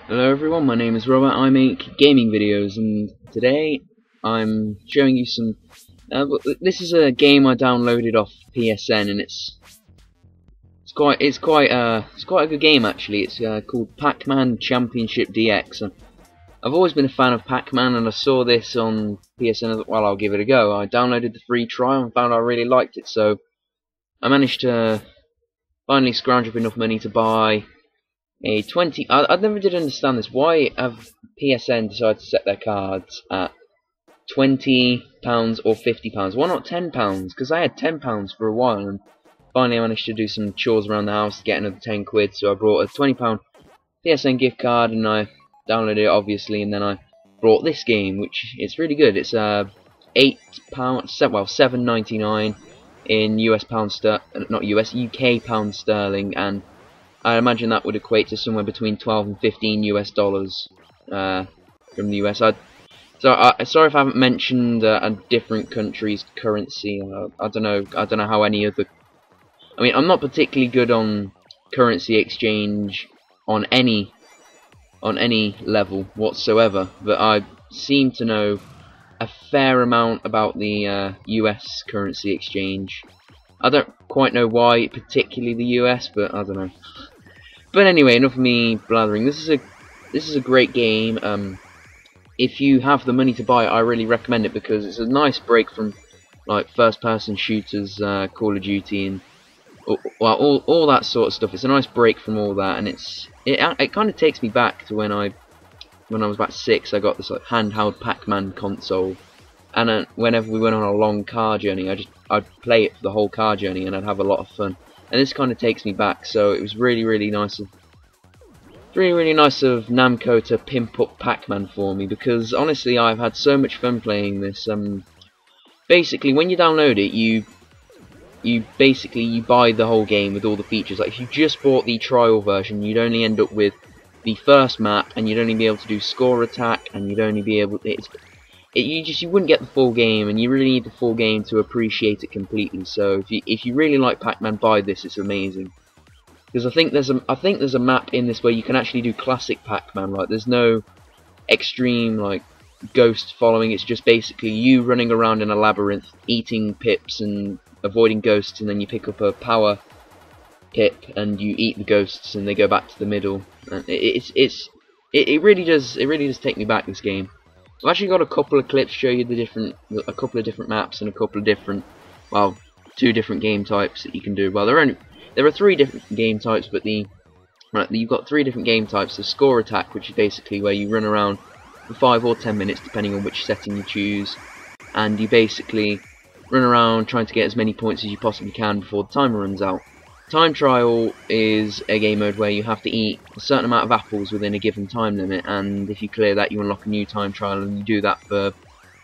Hello everyone, my name is Robert. I make gaming videos, and today I'm showing you some. This is a game I downloaded off PSN, and it's quite a good game actually. It's called Pac-Man Championship DX. And I've always been a fan of Pac-Man, and I saw this on PSN. I thought, well, I'll give it a go. I downloaded the free trial and found I really liked it, so I managed to finally scrounge up enough money to buy a 20. I never did understand this. Why have PSN decided to set their cards at £20 or £50? Why not £10? Because I had £10 for a while, and finally I managed to do some chores around the house to get another 10 quid. So I brought a £20 PSN gift card, and I downloaded it obviously, and then I brought this game, which is really good. It's £8, well, £7.99 in UK pound sterling, and I imagine that would equate to somewhere between 12 and 15 US dollars from the US. Sorry if I haven't mentioned a different country's currency. I don't know how any other. I mean, I'm not particularly good on currency exchange on any level whatsoever, but I seem to know a fair amount about the US currency exchange. I don't quite know why, particularly the US, but I don't know. But anyway, enough of me blathering. This is a great game. If you have the money to buy it, I really recommend it because it's a nice break from like first-person shooters, Call of Duty, and all that sort of stuff. It's a nice break from all that, and it kind of takes me back to when I was about 6. I got this like handheld Pac-Man console, and whenever we went on a long car journey, I'd play it for the whole car journey, and I'd have a lot of fun. And this kind of takes me back, so it was really nice of Namco to pimp up Pac-Man for me, because honestly I've had so much fun playing this. Basically, when you download it, you buy the whole game with all the features. Like if you just bought the trial version, you'd only end up with the first map, and you'd only be able to do score attack, and you'd only be able you wouldn't get the full game, and you really need the full game to appreciate it completely. So if you really like Pac-Man, buy this. It's amazing. Because I think there's a map in this where you can actually do classic Pac-Man. Like there's no extreme like ghost following. It's just basically you running around in a labyrinth, eating pips and avoiding ghosts, and then you pick up a power pip and you eat the ghosts, and they go back to the middle. And it really does take me back, this game. I've actually got a couple of clips to show you a couple of different maps and a couple of different, well, 2 different game types that you can do. Well, there are 3 different game types, but you've got 3 different game types. The score attack, which is basically where you run around for 5 or 10 minutes, depending on which setting you choose, and you basically run around trying to get as many points as you possibly can before the timer runs out. Time trial is a game mode where you have to eat a certain amount of apples within a given time limit, and if you clear that, you unlock a new time trial, and you do that for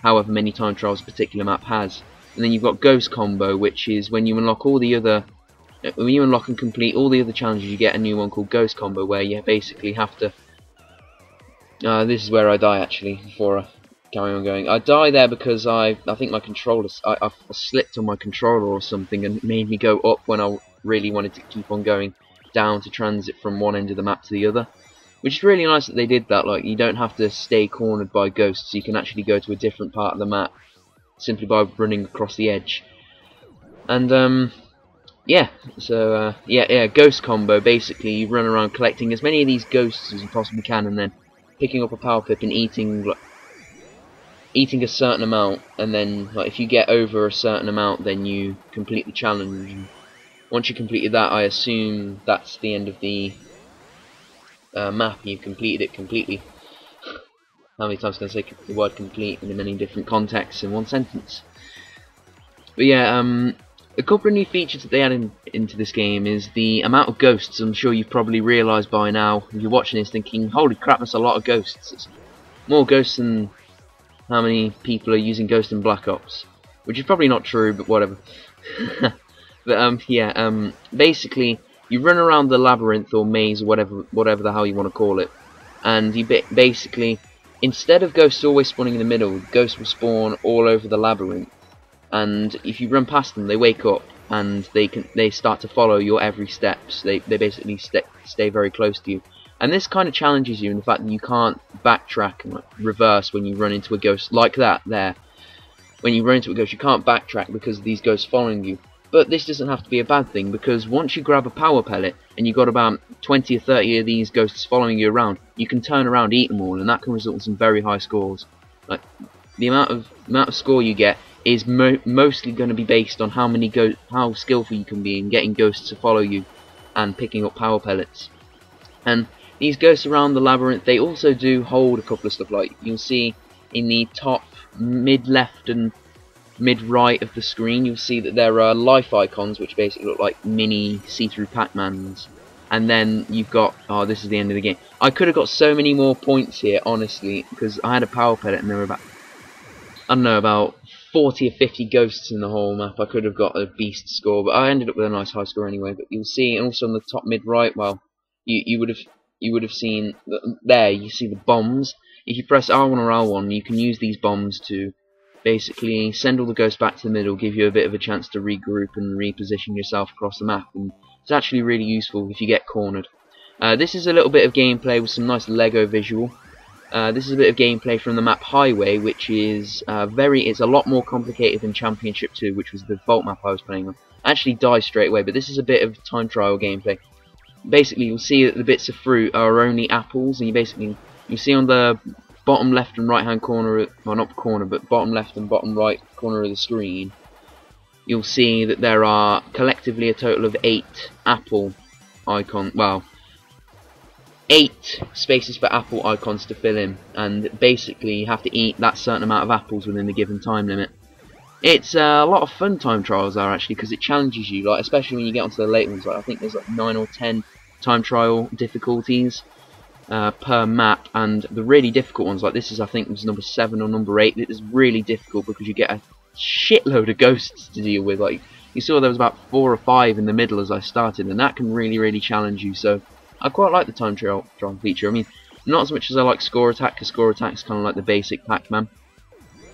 however many time trials a particular map has. And then you've got ghost combo, which is when you unlock and complete all the other challenges, you get a new one called ghost combo, where you basically have to. This is where I die actually. Before I carry on going, I die there because I think my controller, I slipped on my controller or something, and it made me go up when I really wanted to keep on going down to transit from one end of the map to the other, which is really nice that they did that. Like, you don't have to stay cornered by ghosts, you can actually go to a different part of the map simply by running across the edge. And yeah, so ghost combo, basically you run around collecting as many of these ghosts as you possibly can, and then picking up a power pip and eating a certain amount, and then like if you get over a certain amount, then you complete the challenge. And once you completed that, I assume that's the end of the map. You've completed it completely. How many times can I say the word complete in many different contexts in one sentence? But yeah, a couple of new features that they added into this game is the amount of ghosts. I'm sure you've probably realised by now, if you're watching this, thinking, holy crap, that's a lot of ghosts. It's more ghosts than how many people are using Ghost in Black Ops, which is probably not true, but whatever. But basically you run around the labyrinth or maze or whatever the hell you want to call it, and you basically, instead of ghosts always spawning in the middle, ghosts will spawn all over the labyrinth, and if you run past them, they wake up and they start to follow your every steps. They basically stay very close to you, And this kind of challenges you in the fact that you can't backtrack and like, reverse when you run into a ghost like that there. When you run into a ghost, you can't backtrack because of these ghosts following you. But this doesn't have to be a bad thing, because once you grab a power pellet and you've got about 20 or 30 of these ghosts following you around, you can turn around, eat them all, and that can result in some very high scores. Like the amount of score you get is mostly going to be based on how skillful you can be in getting ghosts to follow you and picking up power pellets. And these ghosts around the labyrinth, they also do hold a couple of stuff. Like you'll see in the top mid left and mid right of the screen, you'll see that there are life icons which basically look like mini see-through Pac-Mans. And then you've got, oh, this is the end of the game. I could have got so many more points here, honestly, because I had a power pellet and there were about, I don't know, about 40 or 50 ghosts in the whole map. I could have got a beast score, but I ended up with a nice high score anyway. But you'll see, and also on the top mid right, well, you would have seen there. You see the bombs. If you press R1 or L1, you can use these bombs to basically send all the ghosts back to the middle, give you a bit of a chance to regroup and reposition yourself across the map. And it's actually really useful if you get cornered. This is a little bit of gameplay with some nice Lego visual. This is a bit of gameplay from the map Highway, which is it's a lot more complicated than Championship 2, which was the default map I was playing on. I actually died straight away, but this is a bit of time trial gameplay. Basically, you'll see that the bits of fruit are only apples, and you see on the bottom left and right hand corner, well not corner, but bottom left and bottom right corner of the screen, you'll see that there are collectively a total of 8 apple icon, well, 8 spaces for apple icons to fill in, and basically you have to eat that certain amount of apples within the given time limit. It's a lot of fun time trials are actually, because it challenges you, like especially when you get onto the late ones. Like I think there's like 9 or 10 time trial difficulties per map, and the really difficult ones, like this is I think was number 7 or number 8. It is really difficult because you get a shitload of ghosts to deal with. Like you saw there was about 4 or 5 in the middle as I started, and that can really challenge you. So I quite like the time trial feature. I mean, not as much as I like Score Attack, because Score Attack is kind of like the basic Pac-Man.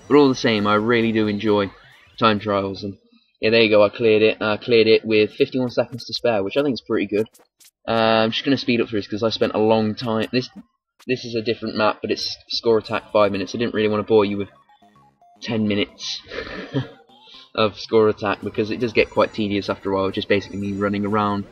But all the same, I really do enjoy time trials. And yeah, there you go, I cleared it. I cleared it with 51 seconds to spare, which I think is pretty good. I'm just going to speed up through this because I spent a long time. This is a different map, but it's Score Attack 5 minutes. I didn't really want to bore you with 10 minutes of Score Attack, because it does get quite tedious after a while. Just basically me running around,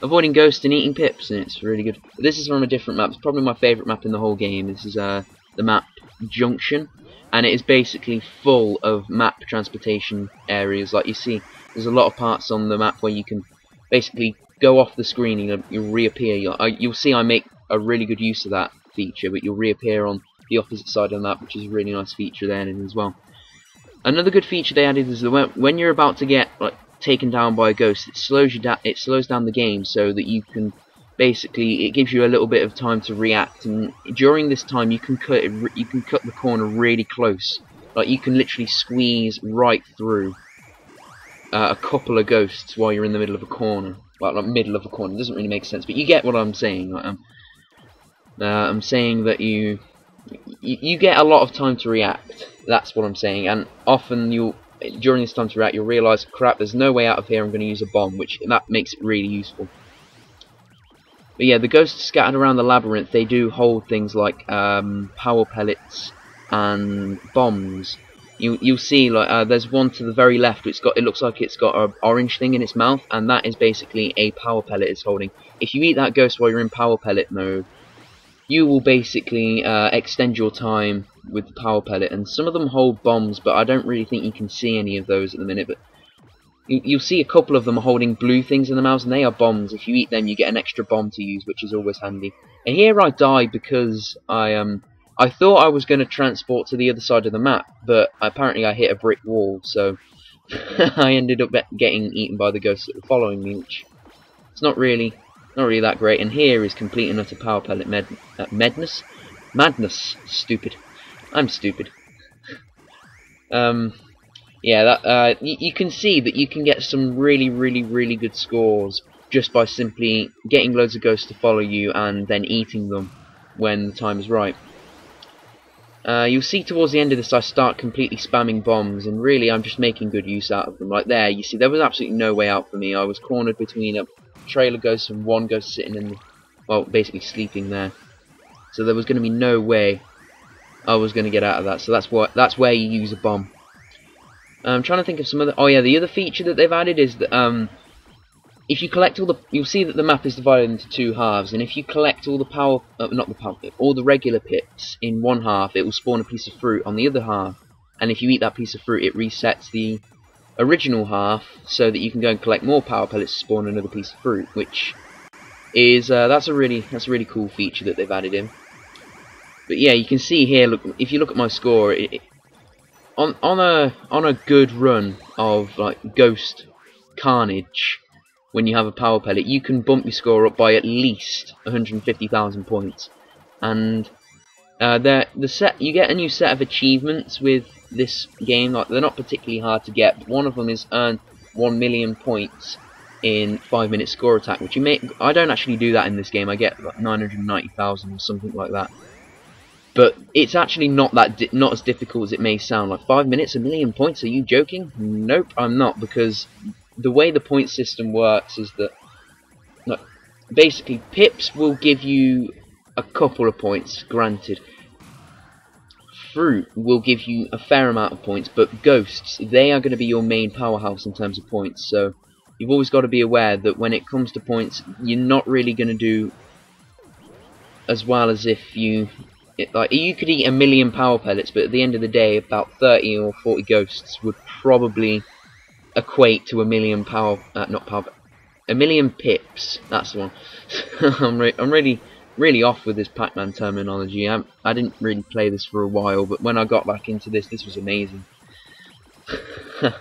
avoiding ghosts and eating pips, and it's really good. But this is from a different map. It's probably my favourite map in the whole game. This is the map Junction, and it is basically full of map transportation areas. Like you see, there's a lot of parts on the map where you can basically go off the screen and you'll reappear. You'll see I make a really good use of that feature, but you'll reappear on the opposite side of the map, which is a really nice feature there as well. Another good feature they added is that when you're about to get like taken down by a ghost, it slows you down. It slows down the game so that you can basically, it gives you a little bit of time to react, and during this time you can cut the corner really close. Like you can literally squeeze right through a couple of ghosts while you're in the middle of a corner. Well, not middle of a corner, it doesn't really make sense, but you get what I'm saying. Like, I'm saying that you get a lot of time to react. That's what I'm saying, and often during this time to react, you'll realise, crap, there's no way out of here. I'm going to use a bomb, that makes it really useful. But yeah, the ghosts scattered around the labyrinth, they do hold things like power pellets and bombs. You'll see, like there's one to the very left. It looks like it's got an orange thing in its mouth, and that is basically a power pellet it's holding. If you eat that ghost while you're in power pellet mode, you will basically extend your time with the power pellet. And some of them hold bombs, but I don't really think you can see any of those at the minute. But you'll see a couple of them holding blue things in the mouths, and they are bombs. If you eat them, you get an extra bomb to use, which is always handy. And here I died because I thought I was going to transport to the other side of the map, but apparently I hit a brick wall, so I ended up getting eaten by the ghosts that were following me, which it's not really that great. And here is complete and utter power pellet madness. Stupid. I'm stupid. Yeah, you can see that you can get some really good scores just by simply getting loads of ghosts to follow you and then eating them when the time is right. You'll see towards the end of this I start completely spamming bombs, and really I'm just making good use out of them. Like there, you see there was absolutely no way out for me. I was cornered between a trail of ghosts and one ghost sitting well, basically sleeping there. So there was going to be no way I was going to get out of that. So that's where you use a bomb. I'm trying to think of some other. Oh yeah, the other feature that they've added is that if you collect all the, you'll see that the map is divided into two halves, and if you collect all the power, not the power, all the regular pips in one half, it will spawn a piece of fruit on the other half. And if you eat that piece of fruit, it resets the original half, so that you can go and collect more power pellets to spawn another piece of fruit, which is that's a really cool feature that they've added in. But yeah, you can see here. Look, if you look at my score, on a good run of like Ghost Carnage, when you have a power pellet, you can bump your score up by at least 150,000 points. And you get a new set of achievements with this game. Like, they're not particularly hard to get, but one of them is earn 1 million points in 5-minute score attack, which I don't actually do that in this game. I get like 990,000 or something like that. But it's actually not as difficult as it may sound. Like 5 minutes, 1 million points? Are you joking? Nope, I'm not, because the way the point system works is that basically pips will give you a couple of points, granted. Fruit will give you a fair amount of points, but ghosts, they are going to be your main powerhouse in terms of points. So you've always got to be aware that when it comes to points, you're not really going to do as well as if you could eat 1 million power pellets, but at the end of the day, about 30 or 40 ghosts would probably equate to 1 million a million pips. That's the one. I'm really off with this Pac-Man terminology. I didn't really play this for a while, but when I got back into this was amazing. But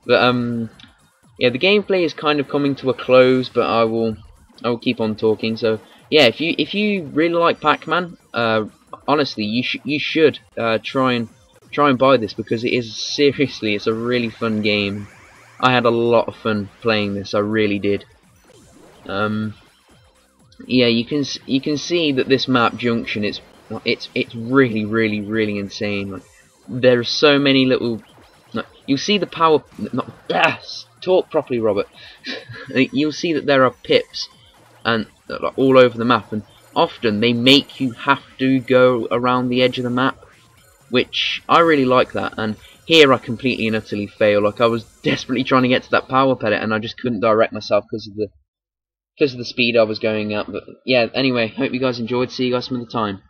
yeah, the gameplay is kind of coming to a close, but I will keep on talking. So yeah, if you really like Pac-Man, honestly, you should try and buy this, because it's a really fun game. I had a lot of fun playing this. I really did. Yeah, you can see that this map Junction it's really insane. Like, there are so many little. You'll see the power. Talk properly, Robert. You'll see that there are pips and all over the map, and often they make you have to go around the edge of the map, which I really like that. And here I completely and utterly fail. Like, I was desperately trying to get to that power pellet, and I just couldn't direct myself because of the speed I was going at. But yeah, anyway, hope you guys enjoyed. See you guys some other time.